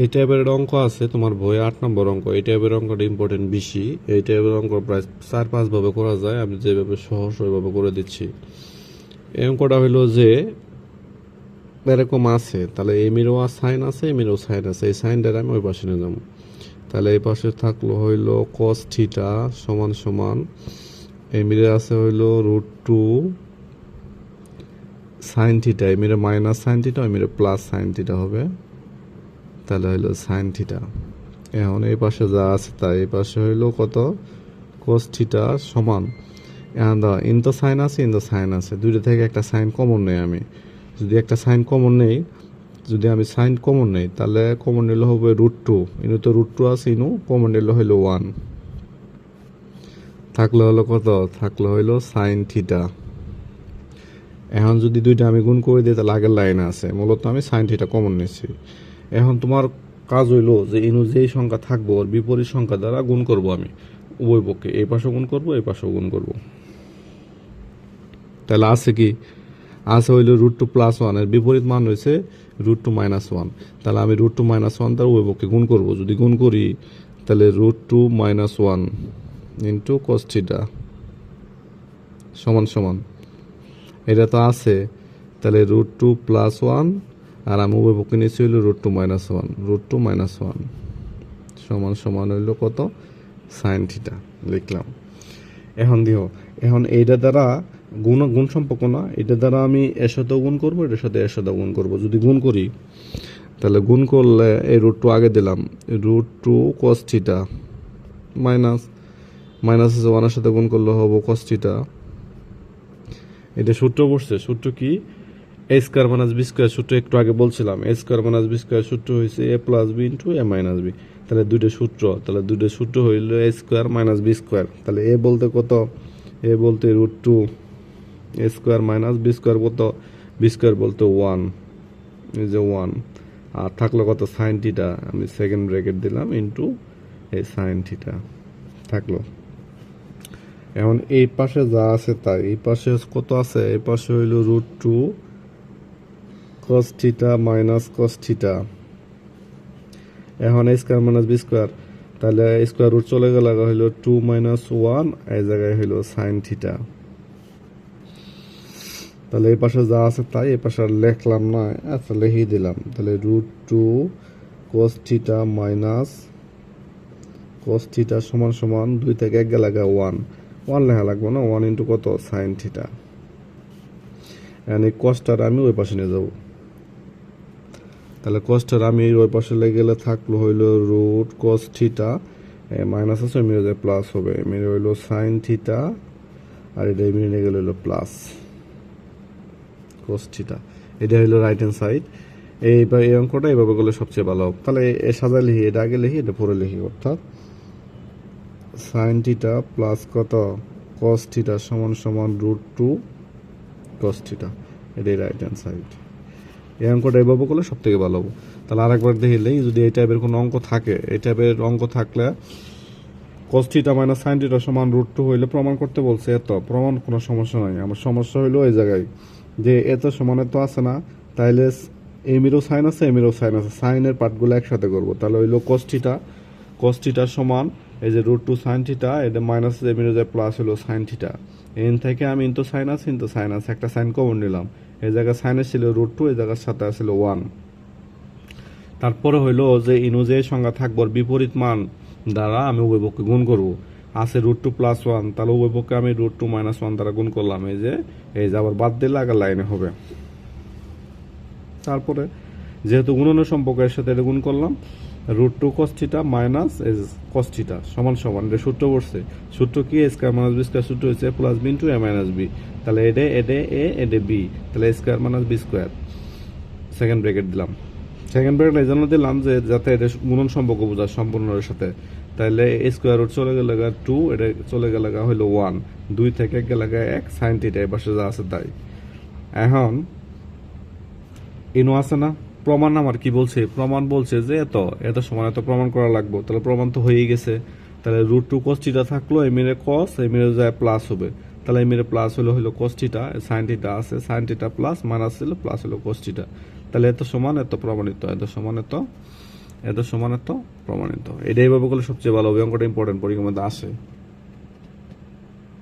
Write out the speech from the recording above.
এই টাইপের অঙ্ক আছে তোমার বইয়ে 8 নম্বর অঙ্ক। এই টাইপের অঙ্কটা ইম্পর্টেন্ট বেশি। এই টাইপের অঙ্ক প্রায় 4-5 ভাবে করা যায়, আমি যেভাবে সহজ ওইভাবে করে দিচ্ছি। এই অঙ্কটা হইলো যে এরকম আছে, তাহলে এমিরও সাইন আছে, এমিরও সাইন আছে, এই সাইনটার আমি ওই পাশে নিয়ে যাবো। তাহলে এই পাশে থাকলো হইলো কস থিটা সমান সমান এমিরে আছে হইলো √2 সাইন থিটা, এমিরে মাইনাস সাইন থিটা, এমিরে প্লাস সাইন থিটা হবে। তাহলে হইলো সাইন থিটা। এখন এই পাশে যা আছে তাই এই পাশে হইলো কত কোস থিটা সমান, এখন দা ইন তো সাইন আছে, ইন তো সাইন আছে, দুইটা থেকে একটা সাইন কমন নেই। আমি যদি একটা সাইন কমন নেই, যদি আমি সাইন কমন নেই তাহলে কমন নিলে হবে √2, ইনু তো √2 আছে, ইনু কমন নিলে হইলো 1, থাকলে হলো কত, থাকলে হইলো সাইন থিটা। এখন যদি দুইটা আমি গুণ করে দিই তাহলে আগের লাইনে আছে, মূলত আমি সাইন থিটা কমন নিচ্ছি। এখন তোমার কাজ হইলো যে ইনু যেই সংখ্যা থাকবো ওর বিপরীত সংখ্যা দ্বারা গুণ করব আমি উভয় পক্ষে, এই পাশেও গুণ করব, এই পাশেও গুণ করব। তাহলে আছে কি, আছে হইলো √2 + 1, এর বিপরীত মান হয়েছে √2 - 1। তাহলে আমি √2 - 1 দ্বারা উভয় পক্ষে গুণ করব। যদি গুণ করি তাহলে √2 - 1 ইন্টু cos থিটা সমান সমান, এটা তো আছে, তাহলে √2 + 1 আর আমি উভয় পক্ষে নিয়েছি হইলো √2 - 1, √2 - 1 সমান সমান হইলো কত, সাইন থিটা লিখলাম। এখন দিও, এখন এইটা দ্বারা গুণ সম্পর্ক না, এটা দ্বারা আমি এর সাথেও গুণ করবো, এটার সাথে এর সাথেও গুণ করবো। যদি গুণ করি তাহলে গুণ করলে এই √2 আগে দিলাম, √2 cos থিটা মাইনাস মাইনাস আছে 1 এর সাথে গুণ করলে হবো cos থিটা। এটা সূত্র বসছে, সূত্র কি, a² - b² সূত্র একটু আগে বলছিলাম, a² - b² সূত্র হয়েছে a + b * a - b। তাহলে দুইটা সূত্র, তাহলে দুইটা সূত্র হইল a² - b²। তাহলে a বলতে কত, a বলতে √2, a² - b² কত, b² বলতে 1, এই যে 1, আর থাকলো কত সাইন থিটা, আমি সেকেন্ড ব্র্যাকেট দিলাম ইন্টু এই সাইন থিটা থাকলো। এখন এই পাশে যা আছে তাই, এই পাশে কত আছে, এই পাশে হইল √2 cos theta minus cos theta. এখন a² - b², তাহলে স্কোয়ার রুট চলে গেলে হইলো 2 - 1, এই জায়গায় হইলো সাইন থিটা। তাহলে এই পাশে যা আছে তাই, এই পাশে আর লিখলাম না, আচ্ছা লিখেই দিলাম। তাহলে √2 cos theta minus cos theta সমান সমান 2 থেকে 1 গেলে 1 লেখা লাগবে না, 1 ইন্টু কত, সাইন থিটা। এখন এই কসটার আমি ওই পাশে নিয়ে যাবো, তাহলে কসটার আমি ওই পাশে লেগে গেলে থাকলো হইলো √ cos থিটা মাইনাস আছে, মিলে যায় প্লাস হবে, মিলে হইলো সাইন থিটা, আর এটা মিলে গেলে হইলো প্লাস cos থিটা। এটা হইলো রাইট হ্যান্ড সাইড। এই অঙ্কটা এইভাবে করলে সবচেয়ে ভালো হবে। তাহলে এ সাজা লিখি, এটা আগে লিখি, এটা পরে লিখি, অর্থাৎ সাইন থিটা প্লাস কত, cos থিটা সমান সমান √2 cos থিটা, এটাই রাইট হ্যান্ড সাইড। এই অঙ্কটা এইভাবে করলে সব থেকে ভালো হবে। তাহলে আরেকবার দেখিলেই, যদি এই টাইপের কোনো অঙ্ক থাকে, এই টাইপের অঙ্ক থাকলে cos theta minus sine theta সমান √2 হইলে প্রমাণ করতে বলছে, এত প্রমাণ কোনো সমস্যা নাই। আমার সমস্যা হইলো এই জায়গায় যে এত সমান এত আছে না, তাইলে এমিরও সাইন আছে, এমিরও সাইন আছে, সাইনের পার্টগুলো একসাথে করবো। তাহলে হইলো cos থিটা সমান এই যে √2 সাইন থিটা, এটা মাইনাস এমিরও যায় প্লাস হলো সাইন থিটা। এন থেকে আমি ইনতো সাইন আছে, ইনতো সাইন আছে, একটা সাইন কমন নিলাম, এই জায়গায় সাইনের ছিল √2, এই জায়গার সাথে আসছিল 1। তারপরে হইলো যে ইনু যে সংখ্যা থাকবো বিপরীত মান দ্বারা আমি উভয় পক্ষে গুণ করবো। আছে √2 + 1, তাহলে উভয় পক্ষে আমি √2 - 1 দ্বারা গুণ করলাম, এই যে আবার বাদ দিলে আগের লাইনে হবে। তারপরে যেহেতু গুণনের সম্পর্কের সাথে এটা গুণ করলাম, √2 cos theta minus cos theta সমান সমান, এটা সূত্র পড়ছে, সূত্র কি, a² - b² সূত্র হচ্ছে a + b * a - b। তাহলে এটা a b, তাহলে a² - b², সেকেন্ড ব্র্যাকেট দিলাম। সেকেন্ড ব্র্যাকেট এই জন্য দিলাম যে যাতে এটা গুণন সম্পর্ক বোঝায় সম্পূর্ণের সাথে। তাহলে a² চলে গেলে 2, এটা চলে গেলে হইলো 1, 2 থেকে 1 গেলে 1 সাইন থিটা, এই পাশে যা আছে তাই। এখন ইনো আছে না, প্রমাণ আমার কি বলছে, প্রমাণ বলছে যে এত সমান এত প্রমাণ করা লাগবে। তাহলে প্রমাণ তো হয়েই গেছে। তাহলে √2 cos থিটা থাকলো, এই মিলে cos, এই মিলে যায় প্লাস হবে, তাহলে এই মিলে প্লাস হলো cos থিটা, সাইন থিটা আছে, সাইন থিটা প্লাস মাইনাস ছিল প্লাস হলো cos থিটা। তাহলে এত সমান এত প্রমাণিত, এত সমান এত এত সমান এত প্রমাণিত। এটাই ভাবে করলে সবচেয়ে ভালো হবে, অঙ্কটা ইম্পর্টেন্ট, পরীক্ষার মধ্যে আসে।